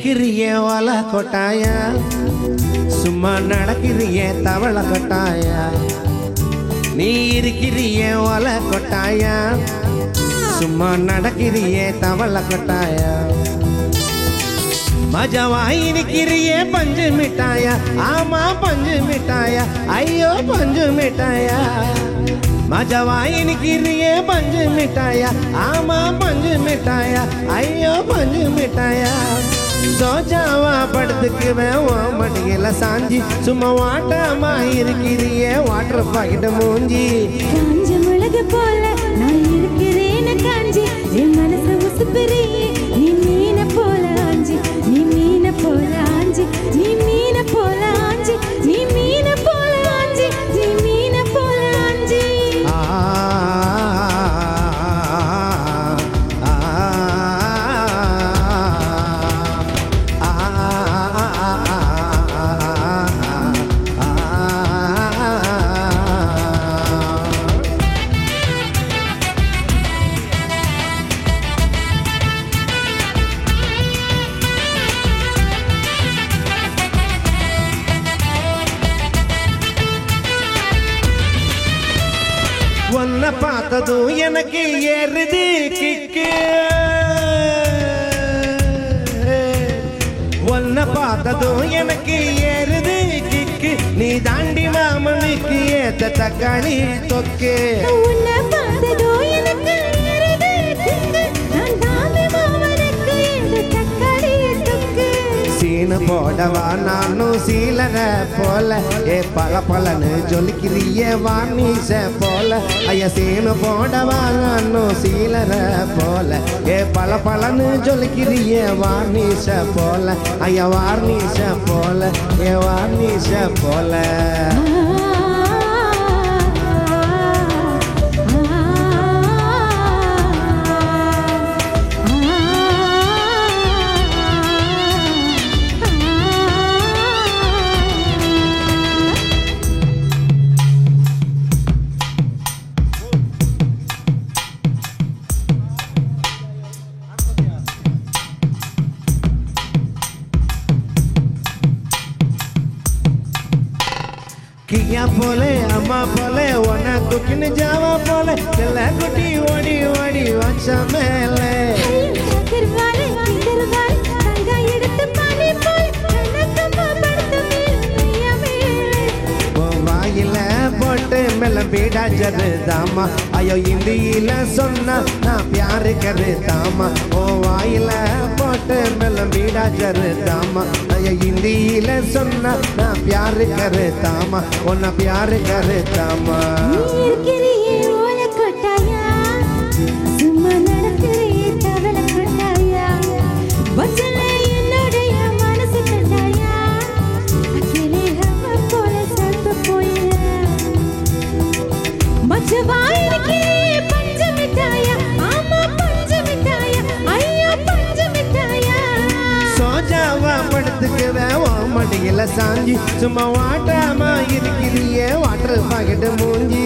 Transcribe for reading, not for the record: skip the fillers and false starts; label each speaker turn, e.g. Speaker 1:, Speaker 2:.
Speaker 1: இருக்கிறியே ஓலை கொட்டாயா சும்மா நடக்கிறியே தவளை கொட்டாயா நீ இருக்கிறியே ஓலை கொட்டாயா சும்மா நடக்கிறியே தவளை கொட்டாயா மஜவாய் நிக்கிறியே பஞ்சு மிட்டாயா ஆமா பஞ்சு மிட்டாயா ஐயோ பஞ்சு மிட்டாயா மஜவாய் நிக்கிறியே பஞ்சு மிட்டாயா ஆமா பஞ்சு மிட்டாயா ஐயோ பஞ்சு மிட்டாயா சோஜாவா படுத்துக்குவேன் ஓ மடியில சாஞ்சி சும்மா வாட்டாமா இருக்கிறியே வாட்டர் பாக்கெட் மூஞ்சி
Speaker 2: காஞ்ச மிளகு போல நான் இருக்கிறேன் காஞ்சி என் மனசு உசுப்புறியே நீ மீன போல ஆஞ்சி நீ மீன போல ஆஞ்சி நீ மீன போல ஆஞ்சி நீ மீன போல ஆஞ்சி நீ மீன போல ஆஞ்சி
Speaker 1: உன்னை பார்த்ததும் எனக்கு ஏறுது கிக்கு உன்னை பார்த்ததும் எனக்கு ஏறுது கிக்கு நீ தாண்டி மாமனுக்கு ஏத்த தக்காளி தொக்கு
Speaker 2: உன்னை பார்த்ததும் எனக்கு ஏறுது கிக்கு நான் தாண்டி மாமனுக்கு ஏத்த தக்காளி தொக்கு
Speaker 1: சீனு போடவா நானும் சீலர போல ஏ பல பலன்னு ஜொலிக்கிறியே வார்னிஷ போல ஐயா சீனு போடவா நானும் சீலர போல ஏ பல பலன்னு ஜொலிக்கிறியே வார்னிஷ போல ஐயா வார்னிஷ போல ஏ வார்னிஷ போல கியா போலே அம்மா போலே ஒன்னா குக்கின்னு ஜாவா போலே செல்ல குட்டி ஓடி ஓடி வச்ச மேலே வாயில போட்டு மெல்ல பீடா ஜரு தாமா ஐயோ இந்தியில சொன்னா நான் பியாரு கரு தாமா ஓ வாயில போட்டு மெல்ல பீடா ஜரு தாமா ஐயோ இந்தியில சொன்னா நான் பியாரு கரு தாமா உன்னை பியாரு கரு தாமா படுத்துக்குவேன் ஓ மடியில சாஞ்சி சும்மா வாட்டாமா இருக்கிறியே வாட்டர் பாக்கெட் மூஞ்சி